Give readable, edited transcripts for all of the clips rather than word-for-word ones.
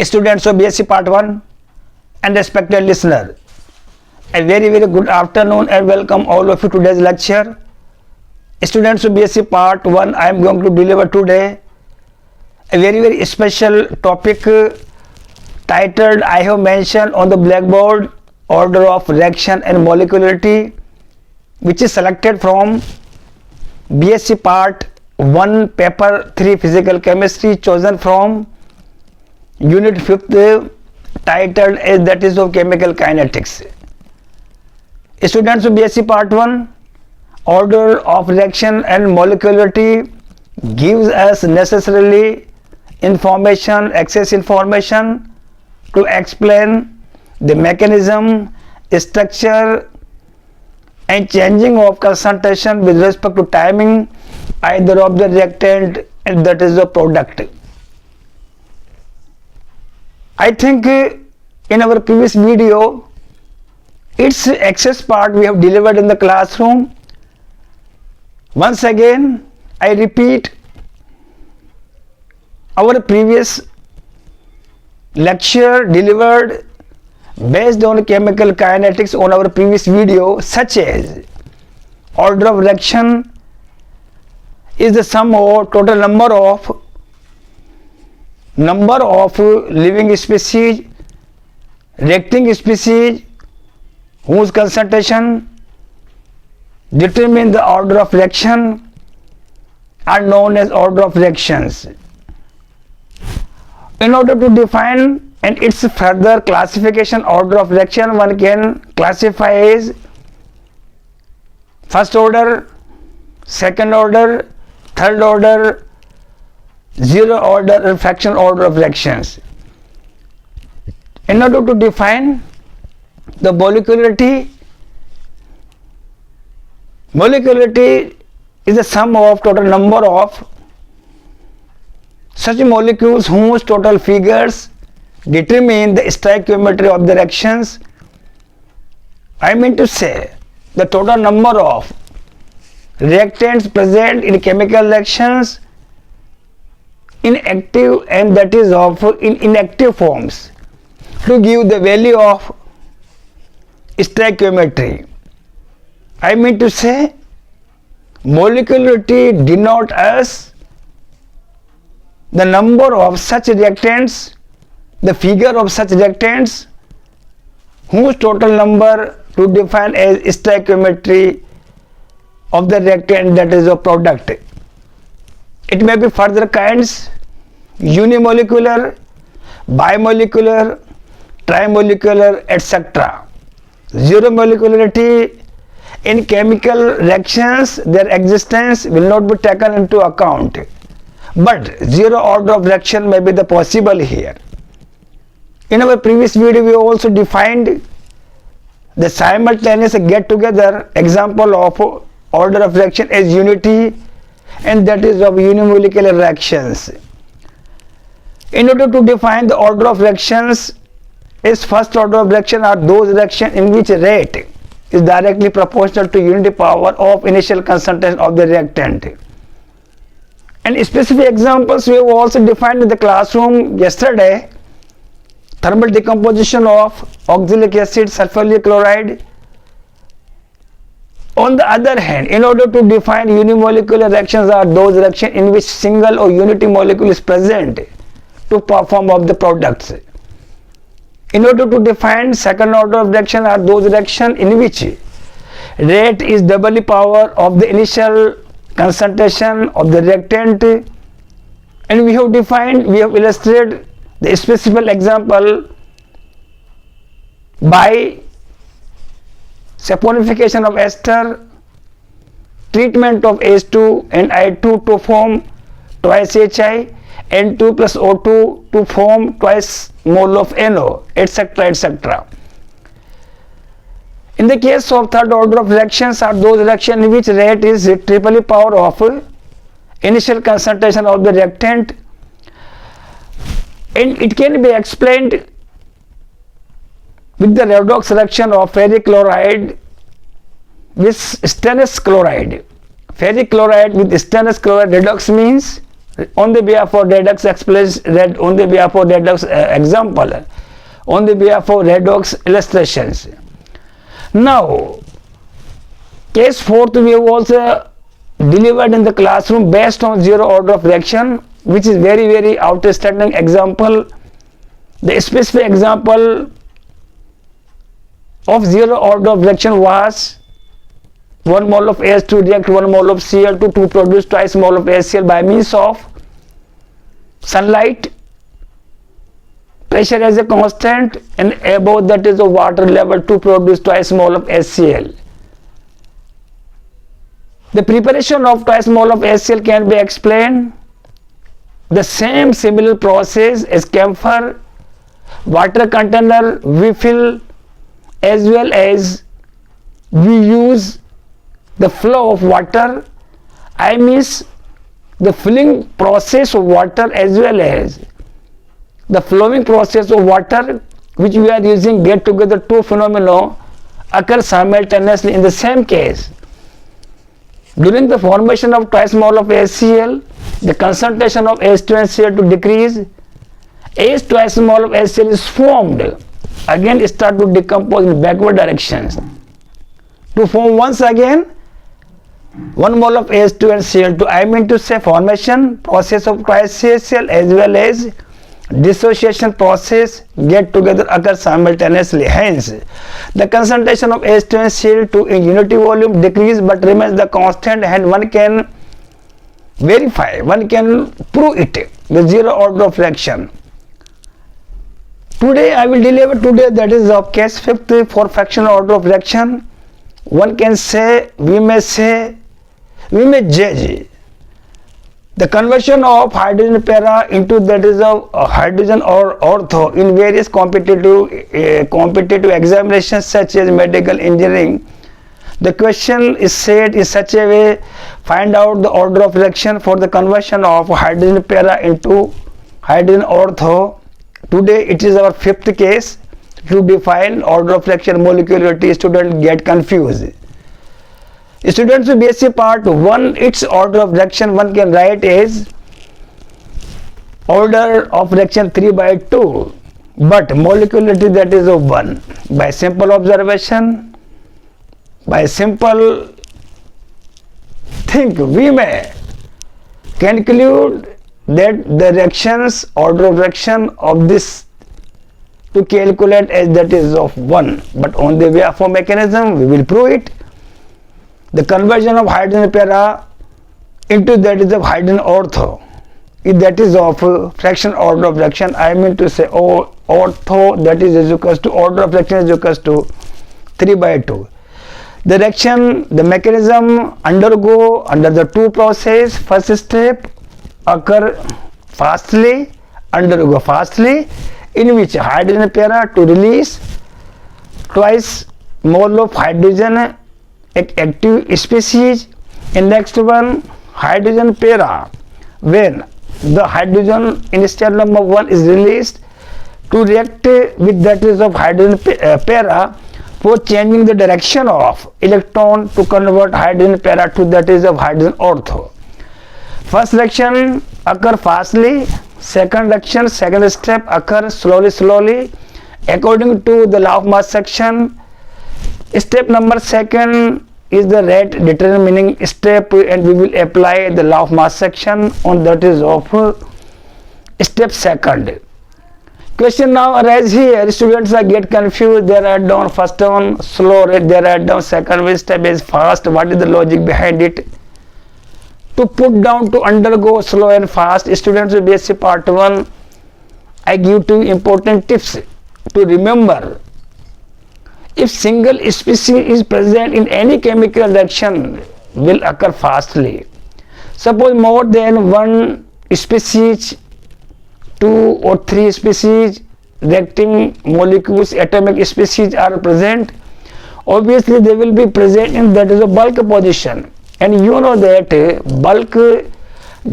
Students of BSc Part 1 and respected listener, a very good afternoon and welcome all of you to today's lecture. Students of BSc Part 1, I am going to deliver today a very special topic titled I have mentioned on the blackboard, order of reaction and molecularity, which is selected from BSc Part 1 paper 3 physical chemistry, chosen from unit 5th, titled as that is of chemical kinetics. Students of BSc Part 1, order of reaction and molecularity gives us necessarily information, excess information to explain the mechanism, structure and changing of concentration with respect to timing either of the reactant and that is the product. I think in our previous video, its excess part we have delivered in the classroom. Once again, I repeat, our previous lecture delivered based on chemical kinetics on our previous video, such as order of reaction is the sum of total number of living species, reacting species whose concentration determine the order of reaction are known as order of reactions. In order to define and its further classification order of reaction, one can classify as first order, second order, third order, zero order and fraction order of reactions. In order to define the molecularity is the sum of total number of such molecules whose total figures determine the stoichiometry of the reactions. I mean to say, the total number of reactants present in chemical reactions in active and that is of in inactive forms to give the value of stoichiometry. I mean to say, molecularity denotes us the number of such reactants, the figure of such reactants whose total number to define as stoichiometry of the reactant that is a product. It may be further kinds: unimolecular, bimolecular, trimolecular, etc. Zero molecularity in chemical reactions, their existence will not be taken into account, but zero order of reaction may be the possible here. In our previous video, we also defined the simultaneous get together example of order of reaction as unity, and that is of unimolecular reactions. In order to define the order of reactions, is first order of reaction are those reactions in which rate is directly proportional to unity power of initial concentration of the reactant. And specific examples we have also defined in the classroom yesterday: thermal decomposition of oxalic acid, sulfuric chloride. On the other hand, in order to define unimolecular reactions are those reactions in which single or unity molecule is present to perform of the products. In order to define second order of reaction are those reactions in which rate is doubly power of the initial concentration of the reactant, and we have illustrated the specific example by saponification of ester, treatment of H2 and I2 to form twice HI, N2 plus O2 to form twice mole of NO, etc. In the case of third order of reactions are those reactions in which rate is triply power of initial concentration of the reactant, and it can be explained with the redox reaction of ferric chloride with stannous chloride. Ferric chloride with stannous chloride redox means On the behalf of redox on the behalf of redox example, on the behalf of redox illustrations. Now, case 4th we have also delivered in the classroom based on zero order of reaction, which is very outstanding example. The specific example of zero order of reaction was 1 mole of AS to react 1 mole of Cl2 to produce twice mole of HCl by means of sunlight, pressure as a constant, and above that is the water level to produce twice mole of HCl. The preparation of twice mole of HCl can be explained the same similar process as camphor. Water container we fill, as well as we use the flow of water, I means the filling process of water as well as the flowing process of water, which we are using, get together two phenomena occur simultaneously in the same case. During the formation of twice mole of HCl, the concentration of H2 and Cl2 decrease. H twice mole of HCl is formed, again start to decompose in backward directions to form once again 1 mole of H2 and Cl2. I mean to say formation process of twice HCl as well as dissociation process get together occur simultaneously. Hence, the concentration of H2 and Cl2 in unity volume decrease but remains the constant, and one can verify, one can prove it with zero order of reaction. Today I will deliver that is of case 5th for fractional order of reaction. One can say, we may judge the conversion of hydrogen para into that is of hydrogen or ortho in various competitive examinations such as medical engineering. The question is said in such a way: find out the order of reaction for the conversion of hydrogen para into hydrogen ortho. Today it is our 5th case. To define order of reaction molecularity, students get confused. Students of BSc part 1, its order of reaction one can write as order of reaction 3/2, but molecularity that is of 1. By simple observation, by simple think, we may conclude that the reactions order of reaction of this to calculate as that is of 1, but on the way of mechanism we will prove it. The conversion of hydrogen para into that is of hydrogen ortho, if that is of fractional order of reaction, I mean to say ortho, that is equals to order of reaction is equals to 3/2. The reaction, the mechanism undergo under the two process. First step occur fastly, undergo fastly, in which hydrogen para to release twice mole of hydrogen active species. In next one, hydrogen para, when the hydrogen in step number 1 is released to react with that is of hydrogen para for changing the direction of electron to convert hydrogen para to that is of hydrogen ortho. First reaction occur fastly, second reaction, second step occur slowly according to the law of mass section. Step number 2 is the rate determining step, and we will apply the law of mass section on that is of step 2. Question now arise here, students are get confused. They write down first one slow rate, they write down second step is fast. What is the logic behind it? To put down to undergo slow and fast, students of BSc part 1, I give 2 important tips to remember. If single species is present in any chemical reaction, will occur fastly. Suppose more than one species, 2 or 3 species reacting molecules, atomic species are present, obviously they will be present in that is a bulk position, and you know that bulk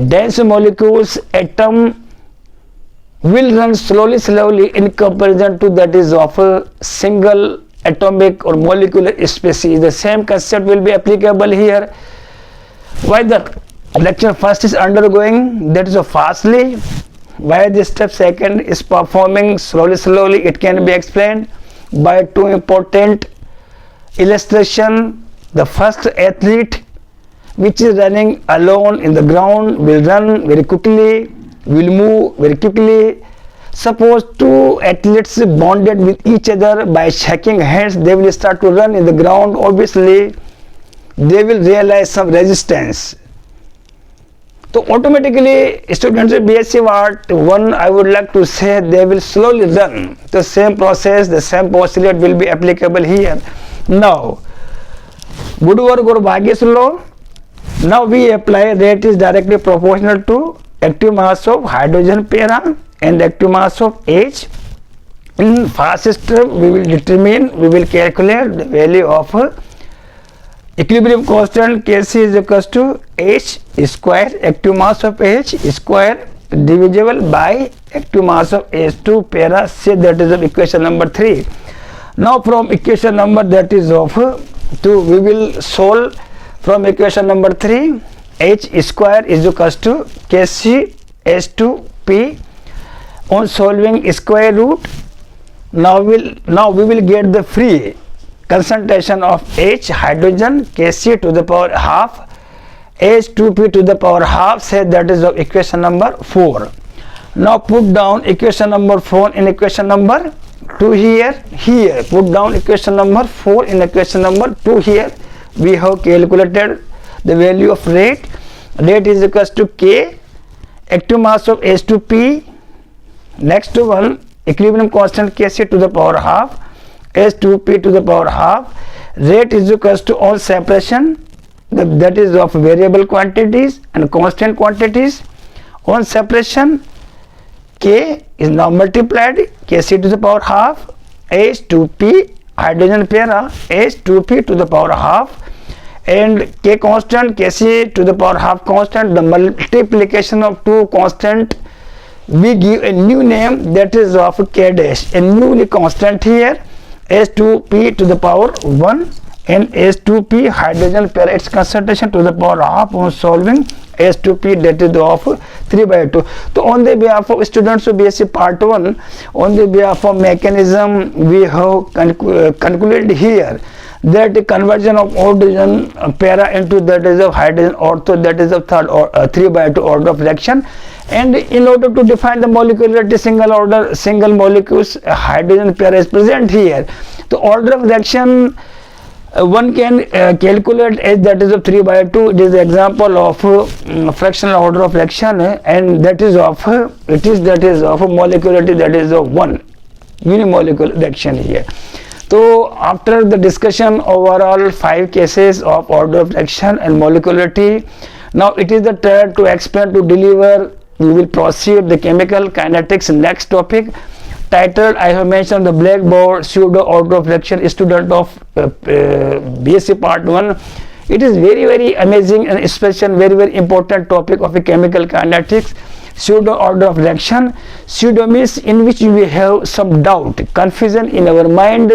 dense molecules atom will run slowly in comparison to that is of a single atomic or molecular species. The same concept will be applicable here. Whether lecture first is undergoing, that is fastly. Why this step second is performing slowly, it can be explained by two important illustration. The first athlete which is running alone in the ground will run very quickly, will move very quickly. Suppose two athletes bonded with each other by shaking hands, they will start to run in the ground. Obviously they will realize some resistance. So automatically students of BSc Art 1, I would like to say, they will slowly run. The same process, the same postulate will be applicable here. Now Woodward or Vargas law, now we apply rate is directly proportional to active mass of hydrogen para and active mass of H. In fastest step we will calculate the value of equilibrium constant Kc is equals to H square, active mass of H square divisible by active mass of H2 para. Say that is of equation number 3. Now from equation number that is of 2, we will solve from equation number 3. H square is equals to Kc H2 P. On solving square root, now we will get the free concentration of H hydrogen Kc to the power half H2P to the power half. Say that is of equation number 4. Now put down equation number 4 in equation number 2 here. Put down equation number 4 in equation number 2 here. We have calculated the value of rate. Rate is equals to K, active mass of H2P. Next one, equilibrium constant Kc to the power half H2P to the power half. Rate is equals to all separation, that is of variable quantities and constant quantities. On separation, K is now multiplied Kc to the power half H2P hydrogen para H2P to the power half, and K constant Kc to the power half constant. The multiplication of two constant, we give a new name, that is of K dash, a newly constant here, H2P to the power 1 and H2P hydrogen para its concentration to the power half. On solving H2P, that is of 3/2. So on the behalf of students of BSc Part 1, on the behalf of mechanism, we have concluded here that the conversion of hydrogen para into that is of hydrogen ortho, that is of 3/2 order of reaction. And in order to define the molecularity, single molecules hydrogen para is present here. The order of reaction one can calculate as that is of 3/2. It is the example of fractional order of reaction, and that is of molecularity, that is of 1 unimolecular reaction here. So after the discussion overall 5 cases of order of reaction and molecularity, now it is the turn to explain, to deliver. We will proceed the chemical kinetics next topic, titled, I have mentioned the blackboard, pseudo order of reaction. Student of BSc Part 1, it is very amazing and special, very important topic of a chemical kinetics. Pseudo order of reaction. Pseudo means in which we have some doubt, confusion in our mind,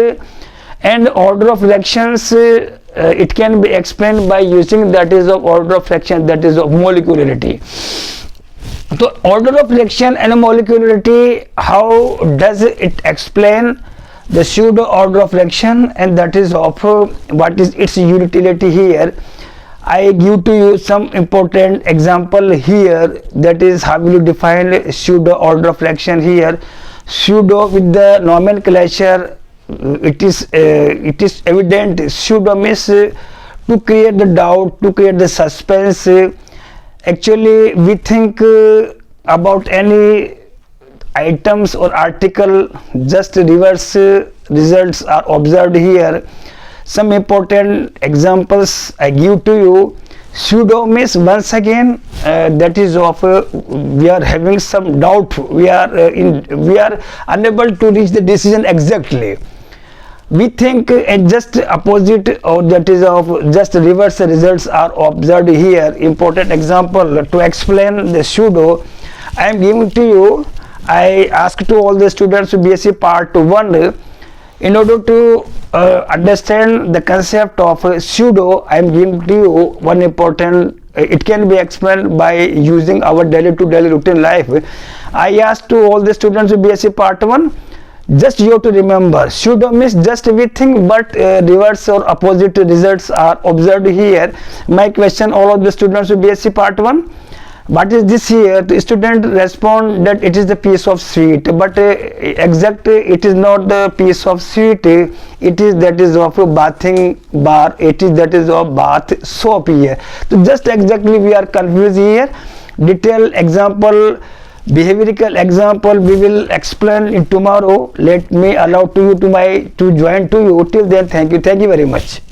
and order of reactions it can be explained by using that is of order of reaction, that is of molecularity. So order of reaction and molecularity, how does it explain the pseudo order of reaction, and that is of what is its utility here. I give to you some important example here, that is how will you define pseudo order of reaction here. Pseudo with the nomenclature, it is evident. Pseudo means to create the doubt, to create the suspense. Actually we think about any items or article, just reverse results are observed here. Some important examples I give to you. Pseudo means once again that is of we are having some doubt, we are unable to reach the decision exactly. We think just opposite, or that is of just reverse results are observed here. Important example to explain the pseudo I am giving to you. I ask to all the students of BSc Part 1, in order to understand the concept of pseudo, I am giving to you one important it can be explained by using our daily to daily routine life. I asked to all the students of BSc part 1, just you have to remember, pseudo means just we think, but reverse or opposite results are observed here. My question all of the students of BSc part 1, what is this here? The student respond that it is the piece of sweet, but exact it is not the piece of sweet, it is that is of a bathing bar, it is that is of bath soap here. So just exactly we are confused here. Detailed example, behavioral example we will explain in tomorrow. Let me allow to you to join to you. Till then, thank you very much.